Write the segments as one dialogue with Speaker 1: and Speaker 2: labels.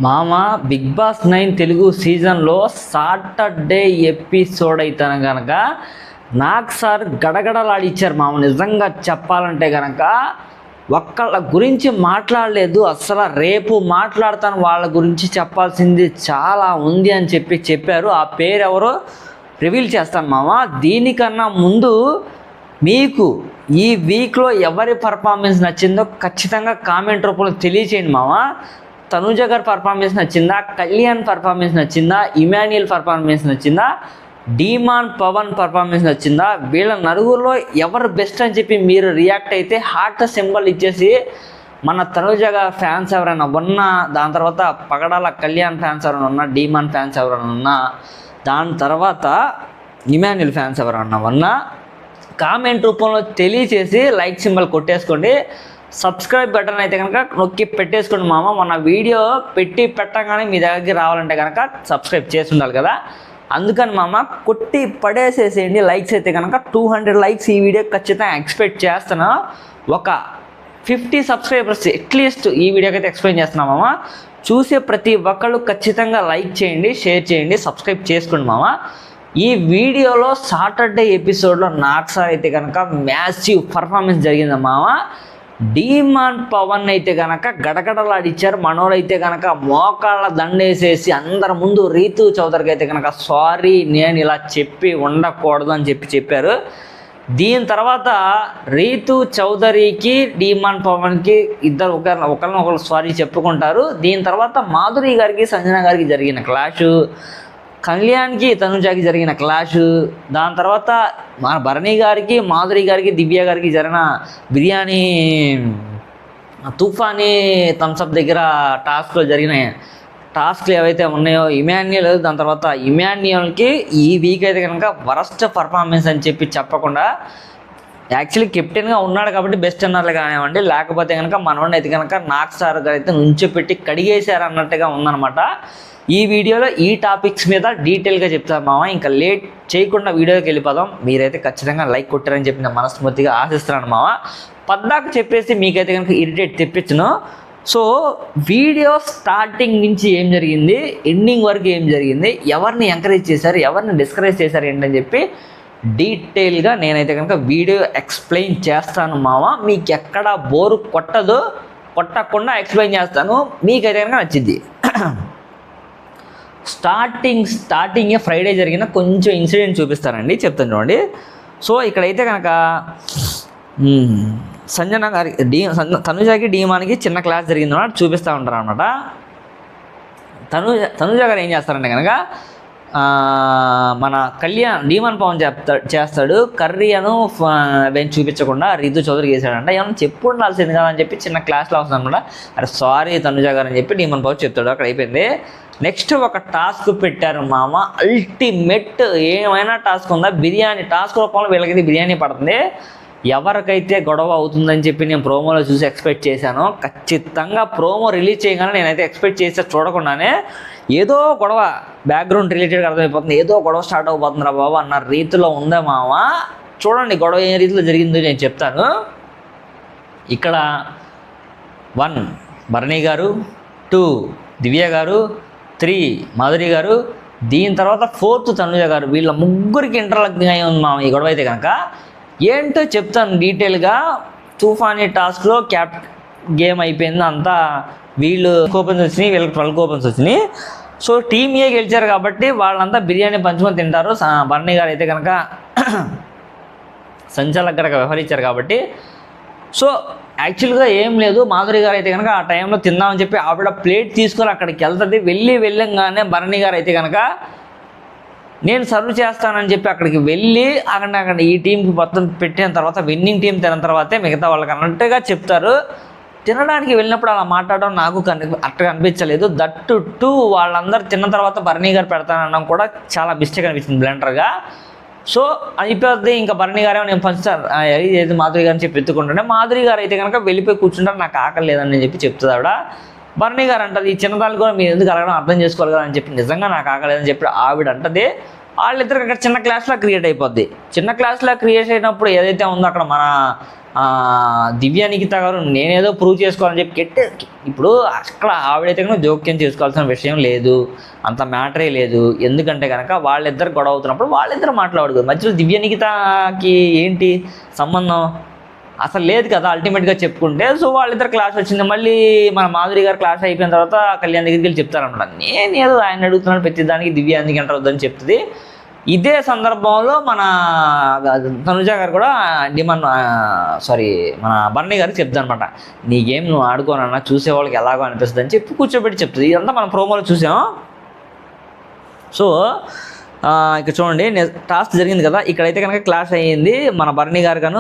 Speaker 1: మామ big boss 9 Telugu సీజన్లో Saturday episode అయితే కనుక నాకు సార్ గడగడలాడిచ్చారు మామ. నిజంగా చెప్పాలంటే కనుక ఒక్కళ్ళ గురించి మాట్లాడలేదు అసలు. రేపు మాట్లాడతాను, వాళ్ళ గురించి చెప్పాల్సింది చాలా ఉంది అని చెప్పారు. ఆ పేరు ఎవరో రివీల్ చేస్తాను మామ. దీనికన్నా ముందు మీకు ఈ వీక్లో ఎవరి పర్ఫార్మెన్స్ నచ్చిందో ఖచ్చితంగా కామెంట్ రూపంలో తెలియచేయండి మామ. తనుజ గారి పర్ఫార్మెన్స్ నచ్చిందా, కళ్యాణ్ పర్ఫార్మెన్స్ నచ్చిందా, ఇమాన్యుయల్ పర్ఫార్మెన్స్ నచ్చిందా, డీమాన్ పవన్ పర్ఫార్మెన్స్ నచ్చిందా, వీళ్ళ నలుగురిలో ఎవరు బెస్ట్ అని చెప్పి మీరు రియాక్ట్ అయితే హార్ట్ సింబల్ ఇచ్చేసి మన తనుజ గారి ఫ్యాన్స్ ఎవరైనా ఉన్నా, దాని తర్వాత పగడాల కళ్యాణ్ ఫ్యాన్స్ ఎవరైనా ఉన్నా, డీమాన్ ఫ్యాన్స్ ఎవరైనా ఉన్నా, దాని తర్వాత ఇమాన్యుయల్ ఫ్యాన్స్ ఎవరైనా ఉన్నా కామెంట్ రూపంలో తెలియచేసి లైక్ సింబల్ కొట్టేసుకోండి. సబ్స్క్రైబ్ బటన్ అయితే కనుక నొక్కి పెట్టేసుకోండి మామ. మన వీడియో పెట్టగానే మీ దగ్గరికి రావాలంటే కనుక సబ్స్క్రైబ్ చేసి ఉండాలి కదా, అందుకని మామ కొట్టి పడేసేసేయండి. లైక్స్ అయితే కనుక 200 లైక్స్ ఈ వీడియో ఖచ్చితంగా ఎక్స్పెక్ట్ చేస్తున్నా. ఒక 50 సబ్స్క్రైబర్స్ అట్లీస్ట్ ఈ వీడియోకి అయితే ఎక్స్ప్లెయిన్ చేస్తున్నా మామ. చూసే ప్రతి ఒక్కళ్ళు ఖచ్చితంగా లైక్ చేయండి, షేర్ చేయండి, సబ్స్క్రైబ్ చేసుకోండి మామ. ఈ వీడియోలో సాటర్డే ఎపిసోడ్లో నాకు సార్ అయితే కనుక మ్యాసివ్ పర్ఫార్మెన్స్ జరిగింది మామ. డీమాన్ పవన్ అయితే కనుక గడగడలాడిచ్చారు. మనోడు అయితే కనుక మోకాళ్ళ దండేసేసి అందరి ముందు రీతు చౌదరికి అయితే కనుక సారీ నేను ఇలా చెప్పి ఉండకూడదు అని చెప్పారు. దీని తర్వాత రీతు చౌదరికి డీమాన్ పవన్కి ఇద్దరు ఒకరినొకరు సారీ చెప్పుకుంటారు. దీని తర్వాత మాధురి గారికి సంజన గారికి జరిగిన క్లాషు, కళ్యాణ్కి తనుజాకి జరిగిన క్లాష్, దాని తర్వాత మన భరణి గారికి మాధురి గారికి దివ్య గారికి జరిగిన బిర్యానీ తుఫానీ థమ్స్అప్ దగ్గర టాస్క్లో జరిగిన టాస్క్లు ఏవైతే ఉన్నాయో ఇమాన్యుయల్, దాని తర్వాత ఇమాన్యుయల్కి ఈ వీక్ అయితే కనుక వరస్ట్ పర్ఫార్మెన్స్ అని చెప్పకుండా యాక్చువల్లీ కెప్టెన్గా ఉన్నాడు కాబట్టి బెస్ట్ అన్నట్లు కానివ్వండి, లేకపోతే కనుక మనోడిని అయితే కనుక నాగ్ సార్ గారు అయితే నుంచోపెట్టి కడిగేశారు అన్నట్టుగా ఉందన్నమాట. ఈ వీడియోలో ఈ టాపిక్స్ మీద డీటెయిల్గా చెప్తాను మామ. ఇంకా లేట్ చేయకుండా వీడియోకి వెళ్ళిపోదాం. మీరైతే ఖచ్చితంగా లైక్ కొట్టారని చెప్పి నేను మనస్ఫూర్తిగా ఆశిస్తున్నాను మామ. పద్దాకు చెప్పేసి మీకైతే కనుక ఇరిటేట్ తెప్పించను. సో వీడియో స్టార్టింగ్ నుంచి ఏం జరిగింది, ఎండింగ్ వరకు ఏం జరిగింది, ఎవరిని ఎంకరేజ్ చేశారు, ఎవరిని డిస్కరేజ్ చేశారు ఏంటని చెప్పి డీటెయిల్గా నేనైతే కనుక వీడియో ఎక్స్ప్లెయిన్ చేస్తాను మామ. మీకు ఎక్కడ బోరు కొట్టకుండా ఎక్స్ప్లెయిన్ చేస్తాను, మీకైతే కనుక నచ్చింది. స్టార్టింగే ఫ్రైడే జరిగిన కొంచెం ఇన్సిడెంట్ చూపిస్తానండి, చెప్తాను చూడండి. సో ఇక్కడైతే కనుక సంజన గారి తనుజాకి డీమాన్కి చిన్న క్లాస్ జరిగింది అన్నమాట, చూపిస్తూ ఉంటారు అనమాట. తనుజ గారు ఏం చేస్తారంటే కనుక మన కళ్యాణ్ డీమాన్ పవన్ చేస్తాడు, కర్రీ అను చూపించకుండా రీతు చౌదరికి వేసాడంట. ఏమన్నా చెప్పు ఉండాల్సింది కదా అని చెప్పి చిన్న క్లాస్లో వస్తుంది అనమాట. అరే సారీ తనుజ గారు అని చెప్పి డీమాన్ పవన్ చెప్తాడు. అక్కడ అయిపోయింది. నెక్స్ట్ ఒక టాస్క్ పెట్టారు మామ, అల్టిమేట్. ఏమైనా టాస్క్ ఉందా, బిర్యానీ టాస్క్ రూపంలో వీళ్ళకైతే బిర్యానీ పడుతుంది. ఎవరికైతే గొడవ అవుతుందని చెప్పి నేను ప్రోమోలో చూసి ఎక్స్పెక్ట్ చేశాను. ఖచ్చితంగా ప్రోమో రిలీజ్ చేయగానే నేనైతే ఎక్స్పెక్ట్ చేసా, చూడకుండానే ఏదో గొడవ బ్యాక్గ్రౌండ్ రిలేటెడ్గా అర్థమైపోతుంది, ఏదో గొడవ స్టార్ట్ అయిపోతుందిరా బాబు అన్న రీతిలో ఉందా మామ. చూడండి గొడవ ఏ రీతిలో జరిగిందో నేను చెప్తాను. ఇక్కడ 1 భరణి గారు, 2 దివ్య గారు, 3 మాధురి గారు, దీని తర్వాత 4th తనుజ గారు. వీళ్ళ ముగ్గురికి ఇంటర్లాక్ అయి ఉంది మామ ఈ గొడవ అయితే కనుక. ఏంటో చెప్తాను డీటెయిల్గా. తుఫానీ టాస్క్లో గేమ్ అయిపోయింది అంతా. వీళ్ళు కూపన్స్ వచ్చినాయి, వీళ్ళకి 12 కూపన్స్ వచ్చినాయి. సో టీమ్ ఏ గెలిచారు కాబట్టి వాళ్ళంతా బిర్యానీ పంచుకొని తింటారు. భరణి గారు అయితే కనుక సంచాలకులుగా వ్యవహరించారు కాబట్టి. సో యాక్చువల్గా ఏం లేదు, మాధురి గారు అయితే కనుక ఆ టైంలో తిందామని చెప్పి ఆవిడ ప్లేట్ తీసుకొని అక్కడికి వెళ్తుంది. వెళ్ళంగానే భరణి గారు అయితే కనుక నేను సర్వ్ చేస్తానని చెప్పి అక్కడికి వెళ్ళి అక్కడ ఈ టీంకి మొత్తం పెట్టిన తర్వాత విన్నింగ్ టీం తిన్న తర్వాతే మిగతా వాళ్ళకి అన్నట్టుగా చెప్తారు. తినడానికి వెళ్ళినప్పుడు అలా మాట్లాడడం నాకు అట్టగా అనిపించలేదు. దట్టు 2 వాళ్ళందరూ తిన్న తర్వాత భరణి గారు పెడతానడం కూడా చాలా మిస్టేక్ అనిపించింది బ్లెండర్గా. సో అయిపోద్ది, ఇంకా భరణి గారేమో నేను పంచుతాను ఏది మాధురి గారిని చెప్పి ఎత్తుకుంటుంటే, మాధురి గారు అయితే కనుక వెళ్ళిపోయి కూర్చుంటారు. నాకు ఆకలి లేదని చెప్పి చెప్తుంది ఆవిడ. భరణి గారు అంటది ఈ చిన్నదాన్ని కూడా మీరు ఎందుకు అడగడం అర్థం చేసుకోవాలి కదా అని చెప్పి, నిజంగా నాకు ఆకలేదని చెప్పి ఆవిడ అంటది. వాళ్ళిద్దరికి అక్కడ చిన్న క్లాస్లా క్రియేట్ అయిపోద్ది. చిన్న క్లాస్లా క్రియేట్ అయినప్పుడు ఏదైతే ఉందో అక్కడ మన దివ్య నిఖిత గారు నేనేదో ప్రూవ్ చేసుకోవాలని చెప్పి ఇప్పుడు అక్కడ ఆవిడైతే కనుక జోక్యం చేసుకోవాల్సిన విషయం లేదు, అంత మ్యాటరే లేదు. ఎందుకంటే కనుక వాళ్ళిద్దరు గొడవ అవుతున్నప్పుడు వాళ్ళిద్దరు మాట్లాడదు, మధ్యలో దివ్య నిఖితకి ఏంటి సంబంధం అసలు లేదు కదా అల్టిమేట్గా చెప్పుకుంటే. సో వాళ్ళిద్దరు క్లాష్ వచ్చింది. మళ్ళీ మన మాధురి గారు క్లాష్ అయిపోయిన తర్వాత కళ్యాణ్ దగ్గరికి వెళ్ళి చెప్తారనమాట, నేను ఏదో ఆయన అడుగుతున్నాను ప్రతి దానికి దివ్య ఎందుకు ఎంటర్ అవుతుందని చెప్తుంది. ఇదే సందర్భంలో మన తనుజ గారు కూడా మన భరణి గారికి చెప్తానమాట, నీ గేమ్ నువ్వు ఆడుకోనన్నా చూసేవాళ్ళకి ఎలాగో అనిపిస్తుంది అని చెప్పి కూర్చోబెట్టి చెప్తుంది. ఇదంతా మనం ప్రోమోలో చూసాం. సో ఇక్కడ చూడండి టాస్క్ జరిగింది కదా, ఇక్కడైతే కనుక క్లాష్ అయ్యింది మన భరణి గారు గాను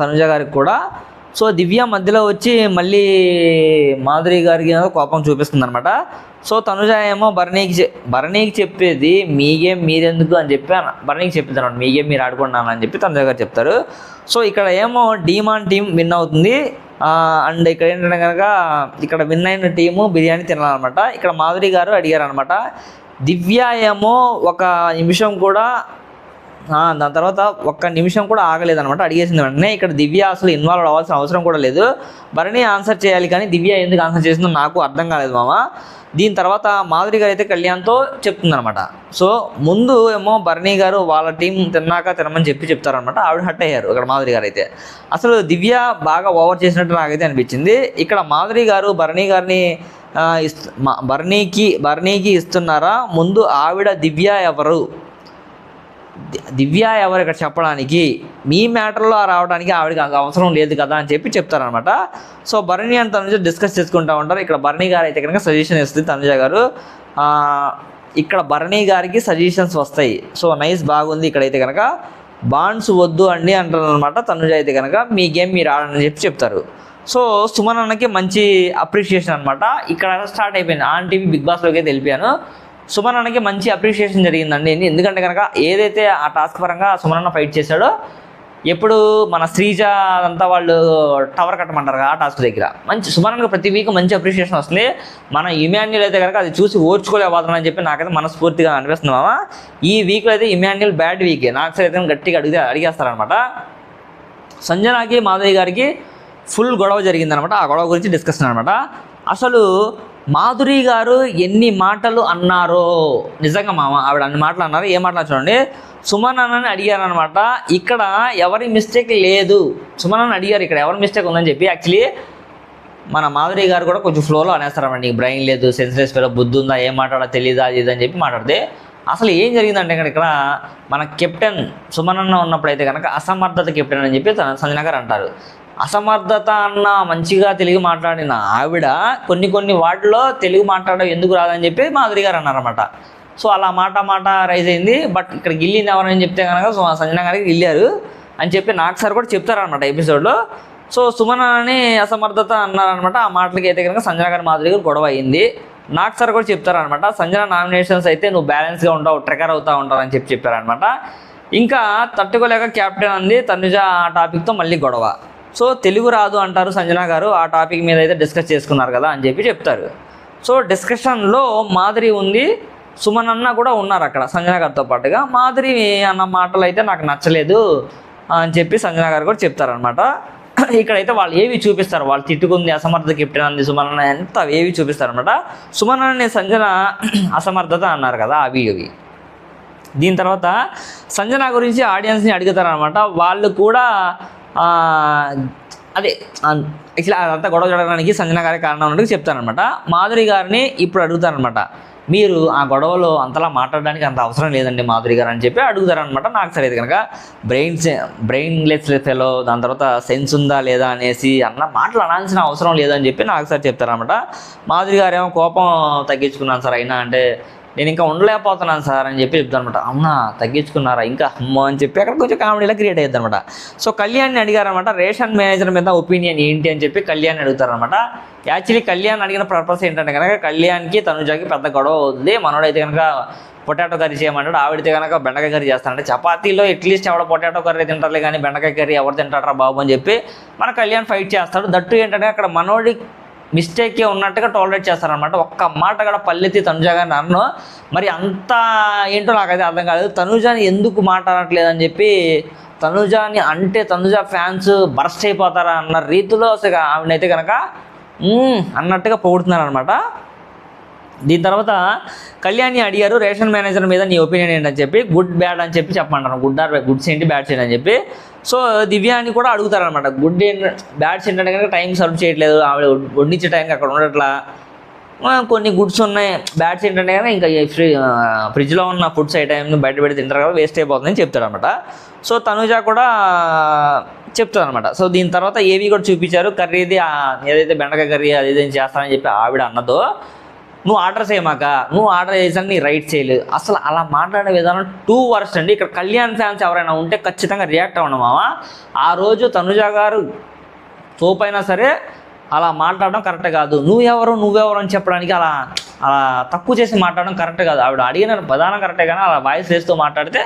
Speaker 1: తనుజ గారికి కూడా. సో దివ్య మధ్యలో వచ్చి మళ్ళీ మాధురి గారికి కోపం చూపిస్తుంది అనమాట. సో తనుజ ఏమో భరణికి చెప్పేది మీ గేమ్ మీరెందుకు అని చెప్పి భరణికి చెప్పింది అనమాట, మీ గేమ్ మీరు ఆడుకున్నాను అని చెప్పి తనుజ గారు చెప్తారు. సో ఇక్కడ ఏమో డీమాన్ టీం విన్ అవుతుంది. అండ్ ఇక్కడ ఏంటంటే కనుక ఇక్కడ విన్ అయిన టీము బిర్యానీ తినాలన్నమాట. ఇక్కడ మాధురి గారు అడిగారు అనమాట, దివ్య ఏమో ఒక నిమిషం కూడా దాని తర్వాత ఒక్క నిమిషం కూడా ఆగలేదనమాట, అడిగేసింది వెంటనే. ఇక్కడ దివ్య అసలు ఇన్వాల్వ్ అవ్వాల్సిన అవసరం కూడా లేదు, భరణి ఆన్సర్ చేయాలి కానీ దివ్య ఎందుకు ఆన్సర్ చేసిందో నాకు అర్థం కాలేదు మామ. దీని తర్వాత మాధురి గారు అయితే కళ్యాణ్తో చెప్తుందనమాట. సో ముందు ఏమో భరణి గారు వాళ్ళ టీం తినమని చెప్తారనమాట. ఆవిడ హట్ అయ్యారు ఇక్కడ మాధురి గారు అయితే. అసలు దివ్య బాగా ఓవర్ చేసినట్టు నాకైతే అనిపించింది. ఇక్కడ మాధురి గారు భరణి గారిని భరణికి ఇస్తున్నారా, ముందు ఆవిడ దివ్య ఎవరు ఇక్కడ చెప్పడానికి, మీ మ్యాటర్లో రావడానికి ఆవిడకి అవసరం లేదు కదా అని చెప్పి చెప్తారనమాట. So Bharani and Tanuja discuss చేసుకుంటూ ఉంటారు. ఇక్కడ భరణి గారు అయితే కనుక సజెషన్ ఇస్తుంది తనుజ గారు. ఇక్కడ భరణి గారికి సజెషన్స్ వస్తాయి. సో నైస్ బాగుంది. ఇక్కడైతే కనుక బాండ్స్ వద్దు అండి అంటారు అనమాట. తనుజ అయితే కనుక మీ గేమ్ మీరు ఆడని చెప్పి చెప్తారు. సో సుమన్ అన్నకి మంచి అప్రిషియేషన్ అనమాట. ఇక్కడ స్టార్ట్ అయిపోయింది. ఆన్ టీవీ బిగ్ బాస్లోకి అయితే వెళ్ళిపోయాను. సుమన్ అన్నకి మంచి అప్రిషియేషన్ జరిగిందండి. ఎందుకంటే కనుక ఏదైతే ఆ టాస్క్ పరంగా సుమన్ అన్న ఫైట్ చేశాడో, ఎప్పుడు మన శ్రీజ అంతా వాళ్ళు టవర్ కట్టమంటారు ఆ టాస్క్ దగ్గర మంచి సుమన్ అన్నకి ప్రతి వీక్ మంచి అప్రిషియేషన్ వస్తుంది. మన ఇమాన్యుల్ అయితే కనుక అది చూసి ఓర్చుకోలేకపోతున్నాను అని చెప్పి నాకైతే మనస్ఫూర్తిగా అనిపిస్తుంది మామ. ఈ వీక్లో అయితే ఇమాన్యుల్ బ్యాడ్ వీకే, నాకు సరే అయితే గట్టిగా అడిగేస్తారనమాట. సంజనాకి మాధవి గారికి ఫుల్ గొడవ జరిగిందనమాట. ఆ గొడవ గురించి డిస్కషన్ అనమాట. అసలు మాధురి గారు ఎన్ని మాటలు అన్నారో నిజంగా మామ, ఆవిడ అన్ని మాటలు అన్నారు. ఏ మాటలు చూడండి, సుమన్ అన్నని అడిగారనమాట. ఇక్కడ ఎవరి మిస్టేక్ లేదు, సుమన్ అన్న అడిగారు ఇక్కడ ఎవరి మిస్టేక్ ఉందని చెప్పి. యాక్చువల్లీ మన మాధురి గారు కూడా కొంచెం ఫ్లోలో అనేస్తారన్నమాట, నీకు బ్రెయిన్ లేదు, సెన్స్లెస్ ఫెలో, బుద్ధి ఉందా, ఏం మాట్లాడా తెలియదా అది ఇదని చెప్పి మాట్లాడితే. అసలు ఏం జరిగిందంటే ఇక్కడ మన కెప్టెన్ సుమన్ అన్న ఉన్నప్పుడైతే కనుక అసమర్థత కెప్టెన్ అని చెప్పి సంజన గారు అంటారు. అసమర్థత అన్న మంచిగా తెలుగు మాట్లాడిన ఆవిడ కొన్ని వాటిలో తెలుగు మాట్లాడడం ఎందుకు రాదని చెప్పి మాధురి గారు అన్నారన్నమాట. సో అలా మాట రైజ్ అయింది. బట్ ఇక్కడ గిల్లింది ఎవరని చెప్తే కనుక సంజన గారికి గిల్లారు అని చెప్పి నాకు సార్ కూడా చెప్తారనమాట ఎపిసోడ్లో. సో సుమన్ అని అసమర్థత అన్నారనమాట. ఆ మాటలకి అయితే కనుక సంజన గారి మాధురి గారు గొడవ అయింది. నాకు సార్ కూడా చెప్తారనమాట, సంజన నామినేషన్స్ అయితే నువ్వు బ్యాలెన్స్గా ఉంటావు, ట్రెకర్ అవుతూ ఉంటావు అని చెప్పారనమాట. ఇంకా తట్టుకోలేక క్యాప్టెన్ అంది తనుజ ఆ టాపిక్తో మళ్ళీ గొడవ. సో తెలుగు రాదు అంటారు సంజన గారు, ఆ టాపిక్ మీద అయితే డిస్కస్ చేసుకున్నారు కదా అని చెప్పి చెప్తారు. సో డిస్కషన్లో మాధురి ఉంది, సుమన్ అన్న కూడా ఉన్నారు అక్కడ సంజన గారితో పాటుగా. మాధురి అన్న మాటలు అయితే నాకు నచ్చలేదు అని చెప్పి సంజన గారు కూడా చెప్తారనమాట. ఇక్కడైతే వాళ్ళు ఏవి చూపిస్తారు, వాళ్ళు తిట్టుకుంది అసమర్థత కెప్టెన్ అంది సుమన్ అన్న ఎంత ఏవి చూపిస్తారనమాట. సుమన్ అన్న సంజన అసమర్థత అన్నారు కదా అవి. దీని తర్వాత సంజన గురించి ఆడియన్స్ని అడుగుతారనమాట. వాళ్ళు కూడా అదే యాక్చువల్లీ అదంతా గొడవ జరగడానికి సంజన గారి కారణం ఉన్నట్టు చెప్తారనమాట. మాధురి గారిని ఇప్పుడు అడుగుతారనమాట, మీరు ఆ గొడవలో అంతలా మాట్లాడడానికి అంత అవసరం లేదండి మాధురి గారు అని చెప్పి అడుగుతారనమాట. నాకు సరే కనుక బ్రెయిన్లెస్ ఫెలో, దాని తర్వాత సెన్స్ ఉందా లేదా అనేసి అన్న మాటలు అనాల్సిన అవసరం లేదని చెప్పి నాకు సార్ చెప్తారనమాట. మాధురి గారు ఏమో కోపం తగ్గించుకున్నాను సార్ అయినా అంటే నేను ఇంకా ఉండలేకపోతున్నాను సార్ అని చెప్పి చెప్తానమాట. అవునా తగ్గించుకున్నారా ఇంకా అమ్మో అని చెప్పి అక్కడ కొంచెం కామెడీలా క్రియేట్ అయ్యింది అనమాట. సో కళ్యాణ్ని అడిగారనమాట, రేషన్ మేనేజర్ మీద ఒపీనియన్ ఏంటి అని చెప్పి కళ్యాణ్ అడుగుతారనమాట. యాక్చువల్లీ కళ్యాణ్ అడిగిన పర్పస్ ఏంటంటే కనుక కళ్యాణ్కి తనుజాకి పెద్ద గొడవ అవుతుంది. మనోడైతే కనుక పొటాటో కర్రీ చేయమంటాడు, ఆవిడితే కనుక బెండకాయ కర్రీ చేస్తానంటే చపాతీలో అట్లీస్ట్ ఎవడ పొటాటో కర్రీ తింటారులే కానీ బెండకాయ కర్రీ ఎవరు తింటారా బాబు అని చెప్పి మన కళ్యాణ్ ఫైట్ చేస్తాడు. దట్టు ఏంటంటే అక్కడ మనోడి మిస్టేకే ఉన్నట్టుగా టాలరేట్ చేస్తారనమాట. ఒక్క మాట కూడా పల్లెత్తి తనుజ గారిని అన్ను మరి అంత ఏంటో నాకైతే అర్థం కాలేదు. తనుజాని ఎందుకు మాట్లాడట్లేదని చెప్పి తనుజాని అంటే తనుజ ఫ్యాన్స్ బరస్ట్ అయిపోతారా అన్న రీతిలో అసలు ఆవిడైతే కనుక అన్నట్టుగా పొగుడుతున్నారు అనమాట. దీని తర్వాత కళ్యాణి అడిగారు రేషన్ మేనేజర్ మీద నీ ఒపీనియన్ ఏంటని చెప్పి, గుడ్ బ్యాడ్ అని చెప్పి చెప్పమంటారు. గుడ్స్ ఏంటి బ్యాడ్స్ ఏంటి అని చెప్పి. సో దివ్యాని కూడా అడుగుతారనమాట, బ్యాడ్స్ ఏంటంటే కనుక టైం సర్వ్ చేయట్లేదు, ఆవిడ వడ్డించే టైంకి అక్కడ ఉండట్లా, కొన్ని గుడ్స్ ఉన్నాయి. బ్యాడ్స్ ఏంటంటే కనుక ఇంకా ఫ్రిడ్జ్లో ఉన్న ఫుడ్స్ ఏ టైంని బయట పెట్టి తింటారు కదా, వేస్ట్ అయిపోతుందని చెప్తారనమాట. సో తనుజ కూడా చెప్తారనమాట. సో దీని తర్వాత ఏవి కూడా చూపించారు, కర్రీది ఏదైతే బెండకాయ కర్రీ అది ఇది చేస్తానని చెప్పి ఆవిడ అన్నదో, నువ్వు ఆర్డర్ చేయమాక, నువ్వు ఆర్డర్ చేసాను నీ రైట్ చేయలేదు. అసలు అలా మాట్లాడే విధానం టూ వర్స్ట్ అండి. ఇక్కడ కళ్యాణ్ ఫ్యాన్స్ ఎవరైనా ఉంటే ఖచ్చితంగా రియాక్ట్ అవ్వడం మావా. ఆ రోజు తనుజ గారు తోపైనా సరే అలా మాట్లాడడం కరెక్ట్ కాదు. నువ్వెవరు అని చెప్పడానికి అలా తక్కువ చేసి మాట్లాడడం కరెక్ట్ కాదు. ఆవిడ అడిగిన ప్రధానం కరెక్టే కానీ అలా వాయిస్ వేస్తూ మాట్లాడితే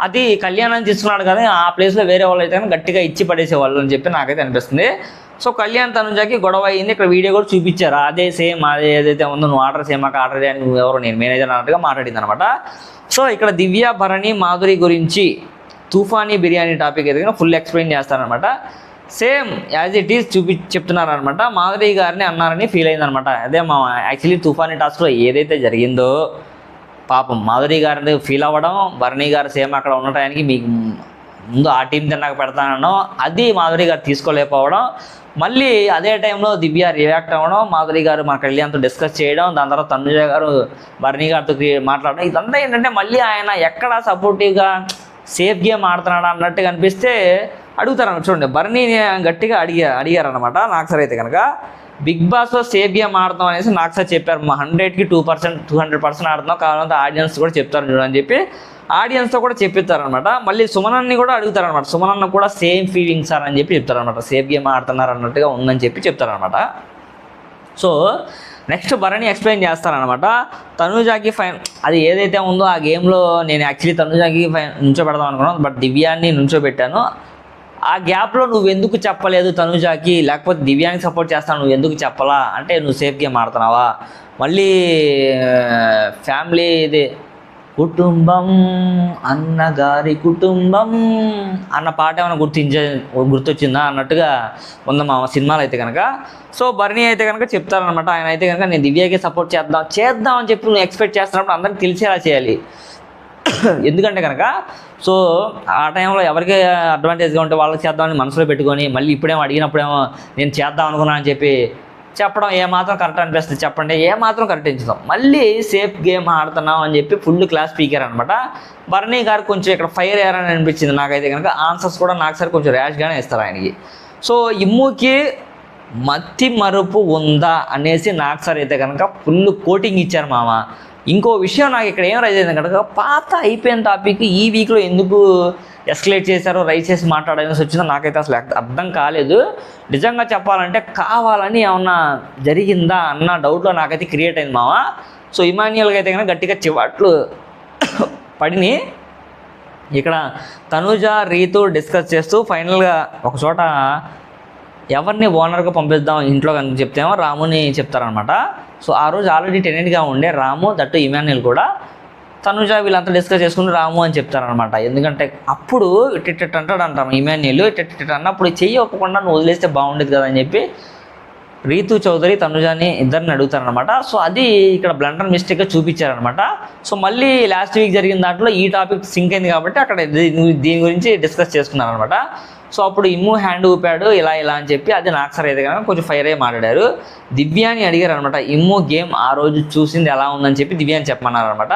Speaker 1: అది కళ్యాణాన్ని తీసుకున్నాడు కానీ ఆ ప్లేస్లో వేరే వాళ్ళు అయితే కానీ గట్టిగా ఇచ్చి పడేసేవాళ్ళు అని చెప్పి నాకైతే అనిపిస్తుంది. సో కళ్యాణ్ తనుజాకి గొడవ అయింది. ఇక్కడ వీడియో కూడా చూపించారు, అదే సేమ్ అదే ఏదైతే ఉందో, నువ్వు ఆర్డర్ చేయమాక, ఆర్డర్ చేయడానికి నువ్వెవరు, నేను మేనేజర్ అన్నట్టుగా మాట్లాడింది అనమాట. సో ఇక్కడ దివ్య, భరణి, మాధురి గురించి తుఫానీ బిర్యానీ టాపిక్ అయితే ఫుల్ ఎక్స్ప్లెయిన్ చేస్తారనమాట. సేమ్ యాజ్ ఇట్ ఈస్ చెప్తున్నారనమాట. మాధురి గారిని అన్నారని ఫీల్ అయిందనమాట. అదే మా యాక్చువల్లీ తుఫానీ టాస్క్లో ఏదైతే జరిగిందో పాపం మాధురి గారిని ఫీల్ అవ్వడం, భరణి గారు సేమ్ అక్కడ ఉన్న టైంకి మీకు ముందు ఆ టీం తిన్నాక పెడతానో అది మాధురి గారు తీసుకోలేకపోవడం, మళ్ళీ అదే టైంలో దివ్య రియాక్ట్ అవ్వడం, మాధురి గారు మా కళ్యాణ్తో డిస్కస్ చేయడం, దాని తర్వాత తనుజ గారు భరణి గారితో మాట్లాడడం, ఇదంతా ఏంటంటే మళ్ళీ ఆయన ఎక్కడ సపోర్టివ్గా సేఫ్ గేమ్ ఆడుతున్నాడా అన్నట్టుగా అనిపిస్తే అడుగుతారన్న. చూడండి, భరణి గట్టిగా అడిగారనమాట నాకు సార్ అయితే కనుక, బిగ్ బాస్లో సేఫ్ గేమ్ ఆడతాం అనేసి నాకు సార్ చెప్పారు, మా 100కి 2%, 200% ఆడుతున్నాం, కావాలంటే ఆడియన్స్ కూడా చెప్తారు చూడని చెప్పి ఆడియన్స్తో కూడా చెప్పిస్తారనమాట. మళ్ళీ సుమనన్ని కూడా అడుగుతారనమాట, సుమనన్న కూడా సేమ్ ఫీలింగ్ సార్ అని చెప్పి చెప్తారనమాట, సేఫ్ గేమ్ ఆడుతున్నారు అన్నట్టుగా ఉందని చెప్పి చెప్తారనమాట. సో నెక్స్ట్ భరణి ఎక్స్ప్లెయిన్ చేస్తారనమాట. తనుజాకి అది ఏదైతే ఉందో ఆ గేమ్లో నేను యాక్చువల్లీ తనుజాకి నుంచోబెడదాం అనుకున్నాను, బట్ దివ్యాన్ని నుంచోబెట్టాను. ఆ గ్యాప్లో నువ్వు ఎందుకు చెప్పలేదు తనుజాకి, లేకపోతే దివ్యానికి సపోర్ట్ చేస్తాను నువ్వు ఎందుకు చెప్పలా అంటే, నువ్వు సేఫ్ గేమ్ ఆడుతున్నావా, మళ్ళీ ఫ్యామిలీ ఇది కుటుంబం అన్నగారి కుటుంబం అన్న పాట ఏమైనా గుర్తొచ్చిందా అన్నట్టుగా ఉందా మా సినిమాలో అయితే కనుక. సో భరణి అయితే కనుక చెప్తారనమాట, ఆయన అయితే కనుక నేను దివ్యకి సపోర్ట్ చేద్దాం అని చెప్పి నువ్వు ఎక్స్పెక్ట్ చేస్తున్నప్పుడు అందరికి తెలిసేలా చేయాలి. ఎందుకంటే కనుక సో ఆ టైంలో ఎవరికి అడ్వాంటేజ్గా ఉంటే వాళ్ళకి చేద్దామని మనసులో పెట్టుకొని మళ్ళీ ఇప్పుడేమో అడిగినప్పుడేమో నేను చేద్దాం అనుకున్నాను అని చెప్పి చెప్పడం ఏమాత్రం కరెక్ట్ అనిపిస్తుంది చెప్పండి, ఏమాత్రం కరెక్ట్ ఎంచుతాం. మళ్ళీ సేఫ్ గేమ్ ఆడుతున్నాం అని చెప్పి ఫుల్ క్లాస్ స్పీకర్ అనమాట. భరణి గారు కొంచెం ఇక్కడ ఫైర్ అయ్యారని అనిపించింది నాకైతే కనుక. ఆన్సర్స్ కూడా నాకు సరే కొంచెం ర్యాష్గానే ఇస్తారు ఆయనకి. సో ఇమ్ముకి మత్తి మరుపు ఉందా అనేసి నాకు సార్ అయితే కనుక ఫుల్ కోటింగ్ ఇచ్చారు మామ. ఇంకో విషయం నాకు ఇక్కడ ఏం రైజ్ అయింది కనుక, పాత అయిపోయిన టాపిక్ ఈ వీక్లో ఎందుకు ఎస్కలేట్ చేశారో రైజ్ చేసి మాట్లాడాల్సి వచ్చిందో నాకైతే అసలు అర్థం కాలేదు. నిజంగా చెప్పాలంటే కావాలని ఏమన్నా జరిగిందా అన్న డౌట్లో నాకైతే క్రియేట్ అయింది మామ. సో ఇమాన్యుయల్గా అయితే కనుక గట్టిగా చివాట్లు పడిని. ఇక్కడ తనుజ రీతు డిస్కస్ చేస్తూ ఫైనల్గా ఒక చోట ఎవరిని ఓనర్గా పంపిద్దాం ఇంట్లో కనుక చెప్తేమో రాముని చెప్తారనమాట. సో ఆ రోజు ఆల్రెడీ టెనెంట్గా ఉండే రాము, దట్టు ఇమాన్యుయల్ కూడా తనుజ వీళ్ళంతా డిస్కస్ చేసుకుని రాము అని చెప్తారనమాట. ఎందుకంటే అప్పుడు ఇట్ట అంటాడంట ఇమాన్యుయల్, ఇట్ట అన్నప్పుడు చెయ్యి ఒప్పకుండా నువ్వు వదిలేస్తే బాగుండేది కదా అని చెప్పి రీతు చౌదరి తనుజాని ఇద్దరిని అడుగుతారనమాట. సో అది ఇక్కడ బ్లండర్ మిస్టేక్గా చూపించారనమాట. సో మళ్ళీ లాస్ట్ వీక్ జరిగిన దాంట్లో ఈ టాపిక్ సింక్ అయింది కాబట్టి అక్కడ దీని గురించి డిస్కస్ చేసుకున్నారనమాట. సో అప్పుడు ఇమ్ము హ్యాండ్ ఊపాడు ఇలా అని చెప్పి అది నాకు సరే అయితే కనుక కొంచెం ఫైర్ అయ్యి మాట్లాడారు. దివ్యాని అడిగారు అనమాట, ఇమ్ము గేమ్ ఆ రోజు చూసింది ఎలా ఉందని చెప్పి దివ్యాని చెప్పమన్నారు అనమాట.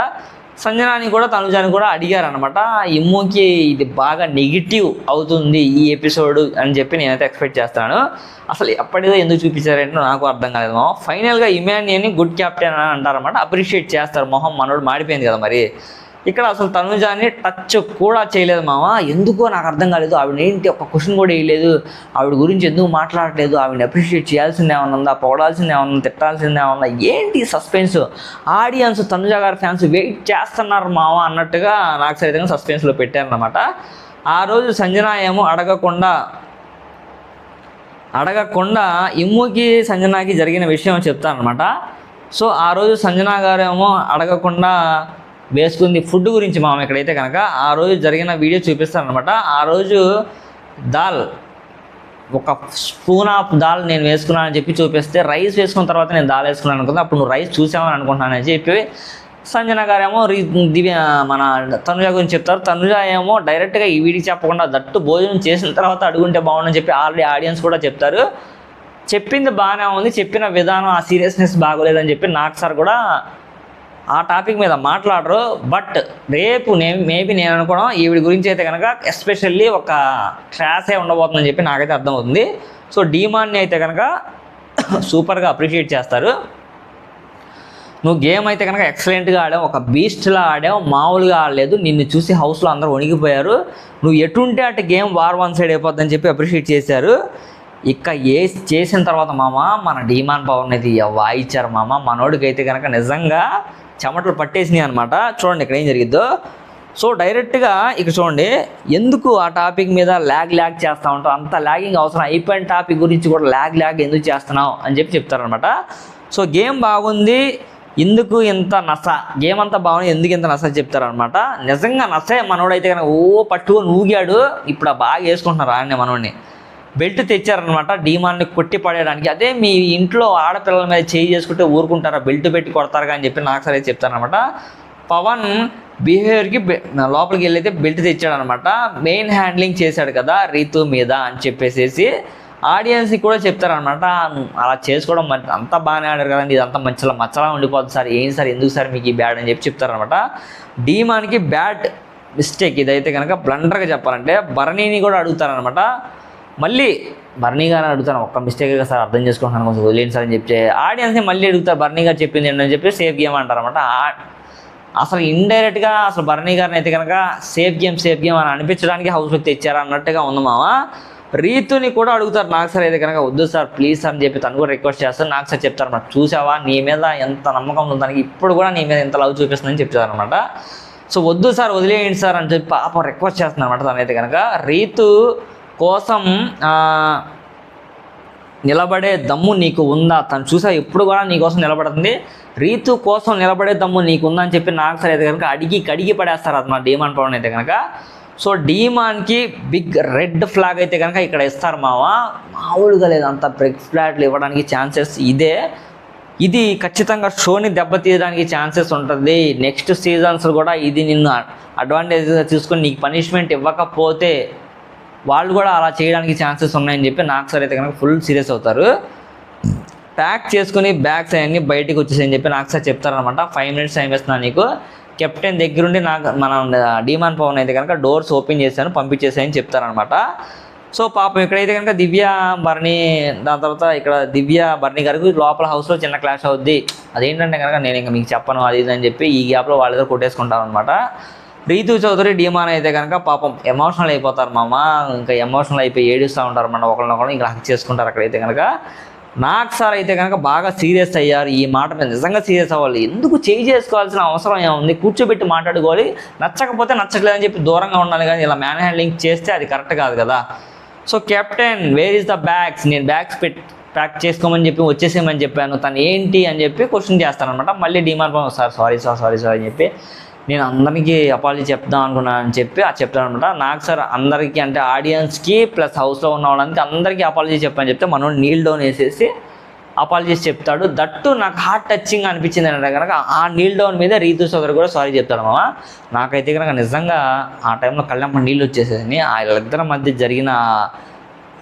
Speaker 1: సంజనాని కూడా తనుజాని కూడా అడిగారనమాట, ఇమ్ముకి ఇది బాగా నెగిటివ్ అవుతుంది ఈ ఎపిసోడ్ అని చెప్పి నేనైతే ఎక్స్పెక్ట్ చేస్తాను. అసలు ఎప్పటిదో ఎందుకు చూపించారంటే నాకు అర్థం కాలేదు మామ. ఫైనల్గా ఇమాన్యుయల్ని గుడ్ క్యాప్టెన్ అని అంటారన్నమాట, అప్రిషియేట్ చేస్తారు. మొహం మనోడు మాడిపోయింది కదా మరి. ఇక్కడ అసలు తనుజాని టచ్ కూడా చేయలేదు మామ. ఎందుకో నాకు అర్థం కాలేదు. ఆవిడ ఏంటి ఒక క్వశ్చన్ కూడా వేయలేదు, ఆవిడ గురించి ఎందుకు మాట్లాడలేదు, ఆవిడని అప్రిషియేట్ చేయాల్సింది ఏమన్నా ఉందా, పొగడాల్సింది ఏమన్నా, తిట్టాల్సింది ఏమన్నా, ఏంటి సస్పెన్స్. ఆడియన్స్ తనుజ గారి ఫ్యాన్స్ వెయిట్ చేస్తున్నారు మామ అన్నట్టుగా నాకు సరిగ్గా సస్పెన్స్లో పెట్టారనమాట. ఆ రోజు సంజన ఏమో అడగకుండా ఇమ్ముకి సంజనాకి జరిగిన విషయం చెప్తానమాట. సో ఆ రోజు సంజన గారేమో అడగకుండా వేసుకుంది ఫుడ్ గురించి మామ. ఇక్కడైతే కనుక ఆ రోజు జరిగిన వీడియో చూపిస్తాను అనమాట. ఆ రోజు దాల్ ఒక స్పూన్ ఆఫ్ దాల్ నేను వేసుకున్నాను అని చెప్పి చూపిస్తే, రైస్ వేసుకున్న తర్వాత నేను దాల్ వేసుకున్నాను అనుకుంది. అప్పుడు నువ్వు రైస్ చూసామని అనుకుంటున్నాను అని చెప్పి సంజన గారేమో దివ్య మన తనుజ గురించి చెప్తారు. తనుజ ఏమో డైరెక్ట్గా ఈ వీడికి చెప్పకుండా దట్టు భోజనం చేసిన తర్వాత అడుగుంటే బాగుండని చెప్పి ఆల్రెడీ ఆడియన్స్ కూడా చెప్తారు. చెప్పింది బాగానే ఉంది, చెప్పిన విధానం ఆ సీరియస్నెస్ బాగోలేదని చెప్పి నాగ్ సార్ కూడా ఆ టాపిక్ మీద మాట్లాడరు. బట్ రేపు మేబీ నేను అనుకోవడం ఈవిడ గురించి అయితే కనుక ఎస్పెషల్లీ ఒక క్లాసే ఉండబోతుందని చెప్పి నాకైతే అర్థమవుతుంది. సో డీమాన్ని అయితే కనుక సూపర్గా అప్రిషియేట్ చేస్తారు. నువ్వు గేమ్ అయితే కనుక ఎక్సలెంట్గా ఆడావు, ఒక బీస్ట్లా ఆడావు, మామూలుగా ఆడలేదు. నిన్ను చూసి హౌస్లో అందరూ వణిగిపోయారు. నువ్వు ఎటుంటే అటు గేమ్ వార్ వన్ సైడ్ అయిపోద్దని చెప్పి అప్రిషియేట్ చేశారు. ఇక చేసిన తర్వాత మామ మన డీమాన్ పవర్ అయితే వాయిచ్చారు మామ. మనోడికి అయితే కనుక నిజంగా చెమటలు పట్టేసినాయి అనమాట. చూడండి ఇక్కడ ఏం జరిగిద్దో. సో డైరెక్ట్గా ఇక చూడండి, ఎందుకు ఆ టాపిక్ మీద ల్యాగ్ చేస్తూ ఉంటావు, అంత ల్యాగింగ్ అవసరం, అయిపోయిన టాపిక్ గురించి కూడా ల్యాగ్ ఎందుకు చేస్తున్నావు అని చెప్పి చెప్తారనమాట. సో గేమ్ బాగుంది, ఎందుకు ఇంత నస, గేమ్ అంతా బాగుంది, ఎందుకు ఇంత నస చెప్తారనమాట. నిజంగా నసే. మనోడైతే కనుక పట్టుకొని ఊగాడు. ఇప్పుడు బాగా వేసుకుంటున్నారు ఆయనే మనోడిని. బెల్ట్ తెచ్చారనమాట డీమాన్ని కొట్టి పడేయడానికి. అదే మీ ఇంట్లో ఆడపిల్లల మీద చేయి చేసుకుంటే ఊరుకుంటారా, బెల్ట్ పెట్టి కొడతారు అని చెప్పి నాకు సరే చెప్తారనమాట. పవన్ బిహేవియర్కి లోపలికి వెళ్ళైతే బెల్ట్ తెచ్చాడనమాట. మెయిన్ హ్యాండ్లింగ్ చేశాడు కదా రీతు మీద అని చెప్పేసి ఆడియన్స్కి కూడా చెప్తారనమాట. అలా చేసుకోవడం అంతా బాగానే ఆడారు కదండి, ఇదంతా మచ్చలా ఉండిపోతుంది సార్, ఏంటి సార్, ఎందుకు సార్ మీకు ఈ బ్యాడ్ అని చెప్పి చెప్తారనమాట. డీమాన్కి బ్యాడ్ మిస్టేక్ ఇదైతే కనుక బ్లండర్గా చెప్పాలంటే. భరణిని కూడా అడుగుతారనమాట. మళ్ళీ భరణి గారిని అడుగుతాను, ఒక్క మిస్టేక్గా సార్ అర్థం చేసుకుంటున్నాను, కొంచెం వదిలేండి సార్ అని చెప్పి ఆడియన్స్ని మళ్ళీ అడుగుతారు. భరణి గారు చెప్పింది ఏంటని చెప్పి సేఫ్ గేమ్ అంటారనమాట. అసలు ఇండైరెక్ట్గా అసలు భరణి గారిని అయితే కనుక సేఫ్ గేమ్ అని అనిపించడానికి హౌస్లోకి తెచ్చారా అన్నట్టుగా ఉంది మామ. రీతుని కూడా అడుగుతారు నాకు సార్ అయితే కనుక, వద్దు సార్ ప్లీజ్ సార్ అని చెప్పి తను కూడా రిక్వెస్ట్ చేస్తారు. నాకు సార్ చెప్తారు అన్నమాట, చూసావా నీ మీద ఎంత నమ్మకం ఉంది దానికి, ఇప్పుడు కూడా నీ మీద ఎంత లవ్ చూపిస్తుందని చెప్తారు అనమాట. సో వద్దు సార్ వదిలేయండి సార్ అని చెప్పి పాపం రిక్వెస్ట్ చేస్తుంది అనమాట. తనైతే కనుక రీతు కోసం నిలబడే దమ్ము నీకు ఉందా, తను చూసా ఎప్పుడు కూడా నీకోసం నిలబడుతుంది, రీతు కోసం నిలబడే దమ్ము నీకు ఉందా అని చెప్పి నాకు సార్ అయితే కనుక కడిగి పడేస్తారు అన్నమాట డీమాన్ పవన్ అయితే కనుక. సో డీమాన్కి బిగ్ రెడ్ ఫ్లాగ్ అయితే కనుక ఇక్కడ ఇస్తారు మామూలుగా లేదు, అంత బిగ్ ఫ్లాగ్లు ఇవ్వడానికి ఛాన్సెస్ ఇది ఖచ్చితంగా షోని దెబ్బతీయడానికి ఛాన్సెస్ ఉంటుంది. నెక్స్ట్ సీజన్స్ కూడా ఇది నిన్ను అడ్వాంటేజ్గా తీసుకొని నీకు పనిష్మెంట్ ఇవ్వకపోతే వాళ్ళు కూడా అలా చేయడానికి ఛాన్సెస్ ఉన్నాయని చెప్పి నాకు సార్ అయితే కనుక ఫుల్ సీరియస్ అవుతారు. ప్యాక్ చేసుకుని బ్యాగ్స్ అవన్నీ బయటకు వచ్చేసాయని చెప్పి నాకు సార్ చెప్తారనమాట. 5 minutes టైం ఇస్తున్నాను నీకు, కెప్టెన్ దగ్గరుండి నాకు మన డీమాన్ పవన్ అయితే కనుక డోర్స్ ఓపెన్ చేశాను పంపించేసాయని చెప్తారనమాట. సో పాపం ఇక్కడైతే కనుక దివ్య భరణి, దాని తర్వాత ఇక్కడ దివ్య భరణి గారికి లోపల హౌస్లో చిన్న క్లాష్ అవుద్ది. అదేంటంటే కనుక నేను ఇంకా మీకు చెప్పను అది ఇది అని చెప్పి ఈ గ్యాప్లో వాళ్ళిద్దరు కొట్టేసుకుంటారు అనమాట. రీతు చౌదరి డీమాన్ అయితే కనుక పాపం ఎమోషనల్ అయిపోతారు మామ. ఇంకా ఎమోషనల్ అయిపోయి ఏడుస్తూ ఉంటారు అన్నమాట, ఒకరినొకరు ఇంకా హక్ చేసుకుంటారు అక్కడైతే కనుక. నాకు సార్ అయితే కనుక బాగా సీరియస్ అయ్యారు ఈ మాట మీద. నిజంగా సీరియస్ అవ్వాలి, ఎందుకు చేసుకోవాల్సిన అవసరం ఏముంది, కూర్చోబెట్టి మాట్లాడుకోవాలి, నచ్చకపోతే నచ్చట్లేదని చెప్పి దూరంగా ఉండాలి, కానీ ఇలా మ్యాన్ హ్యాండ్లింగ్ చేస్తే అది కరెక్ట్ కాదు కదా. So captain where is the bags, నేను బ్యాగ్స్ ప్యాక్ చేసుకోమని చెప్పి వచ్చేసేమని చెప్పాను, తను ఏంటి అని చెప్పి క్వశ్చన్ చేస్తానమాట. మళ్ళీ డిమాండ్ సార్ సారీ అని చెప్పి నేను అందరికీ అపాలజీ చెప్దాం అనుకున్నాను అని చెప్పి చెప్తాను అనమాట. నాకు సార్ అందరికీ అంటే ఆడియన్స్కి ప్లస్ హౌస్లో ఉన్న వాళ్ళకి అందరికీ అపాలజీ చెప్పని చెప్తే మనోడు నీల్ డౌన్ వేసేసి అపాలజీస్ చెప్తాడు. దట్టు నాకు హార్ట్ టచింగ్ అనిపించింది అంటే కనుక ఆ నీల్ డౌన్ మీద రీతు సోదరు కూడా సారీ చెప్తాడు మామ. నాకైతే కనుక నిజంగా ఆ టైంలో కళ్ళమ్మ నీళ్ళు వచ్చేసేసి వాళ్ళిద్దరి మధ్య జరిగిన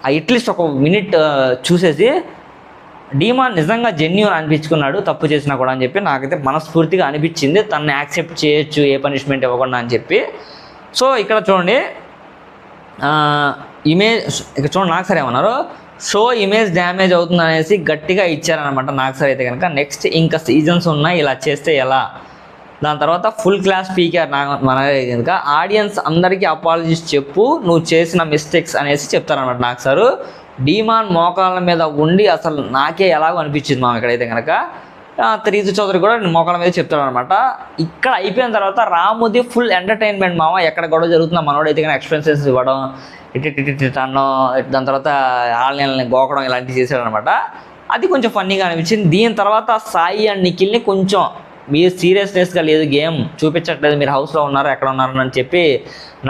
Speaker 1: అట్లీస్ట్ ఒక మినిట్ చూసేసి డీమాన్ నిజంగా జెన్యూన్ అనిపించుకున్నాడు తప్పు చేసినా కూడా అని చెప్పి నాకైతే మనస్ఫూర్తిగా అనిపించింది. తనని యాక్సెప్ట్ చేయొచ్చు ఏ పనిష్మెంట్ ఇవ్వకుండా అని చెప్పి. సో ఇక్కడ చూడండి ఇక్కడ చూడండి నాకు సార్ ఏమన్నారు, షో ఇమేజ్ డ్యామేజ్ అవుతుంది అనేసి గట్టిగా ఇచ్చారనమాట నాకు సార్ అయితే కనుక. నెక్స్ట్ ఇంకా సీజన్స్ ఉన్నాయి, ఇలా చేస్తే ఎలా, దాని తర్వాత ఫుల్ క్లాస్ స్పీకర్ మన కనుక ఆడియన్స్ అందరికీ అపాలజీస్ చెప్పు నువ్వు చేసిన మిస్టేక్స్ అనేసి చెప్తారనమాట నాకు సారు. డీమాన్ మోకాళ్ళ మీద ఉండి అసలు నాకే ఎలాగో అనిపించింది మామ ఇక్కడైతే కనుక. రీతు చౌదరి కూడా మోకాళ్ళ మీద చెప్తాడు అనమాట. ఇక్కడ అయిపోయిన తర్వాత రాముది ఫుల్ ఎంటర్టైన్మెంట్ మామ. ఎక్కడ గొడవ జరుగుతుందో మనోడైతే కానీ ఎక్స్పెన్సెస్ ఇవ్వడం, అన్నో, దాని తర్వాత ఆన్లైన్లని గోకడం ఇలాంటివి చేశాడు అనమాట. అది కొంచెం ఫన్నీగా అనిపించింది. దీని తర్వాత సాయి అండ్ నిఖిల్ని కొంచెం మీరు సీరియస్నెస్గా లేదు, గేమ్ చూపించట్లేదు, మీరు హౌస్లో ఉన్నారు ఎక్కడ ఉన్నారు అని చెప్పి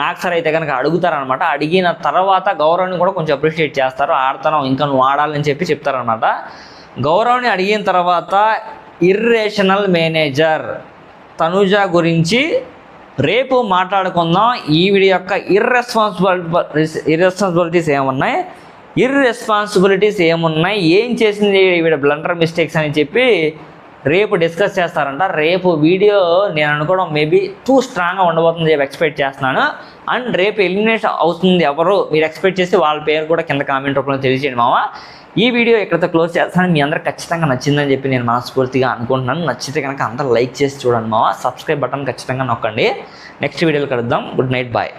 Speaker 1: నాగ్ సార్ అయితే కనుక అడుగుతారనమాట. అడిగిన తర్వాత గౌరవ్ని కూడా కొంచెం అప్రిషియేట్ చేస్తారు. ఆడుతున్నావు ఇంకా నువ్వు ఆడాలని చెప్పి చెప్తారనమాట. గౌరవ్ని అడిగిన తర్వాత ఇర్రేషనల్ మేనేజర్ తనుజ గురించి రేపు మాట్లాడుకుందాం. ఈవిడ యొక్క ఇర్రెస్పాన్సిబిలిటీస్ ఏమున్నాయి, ఏం చేసింది ఈవిడ బ్లండర్ మిస్టేక్స్ అని చెప్పి రేపు డిస్కస్ చేస్తారంట. రేపు వీడియో నేను అనుకోవడం మేబీ టూ స్ట్రాంగ్గా ఉండబోతుంది చెప్పి ఎక్స్పెక్ట్ చేస్తున్నాను. అండ్ రేపు ఎలిమినేషన్ అవుతుంది ఎవరు మీరు ఎక్స్పెక్ట్ చేసి వాళ్ళ పేరు కూడా కింద కామెంట్ రూపంలో తెలియజేయండి మామ. ఈ వీడియో ఎక్కడితో క్లోజ్ చేస్తాను. మీ అందరికి ఖచ్చితంగా నచ్చిందని చెప్పి నేను మనస్ఫూర్తిగా అనుకుంటున్నాను. నచ్చితే కనుక అందరూ లైక్ చేసి చూడండి మామ. సబ్స్క్రైబ్ బటన్ ఖచ్చితంగా నొక్కండి. నెక్స్ట్ వీడియోలో కలుద్దాం. Good night, bye.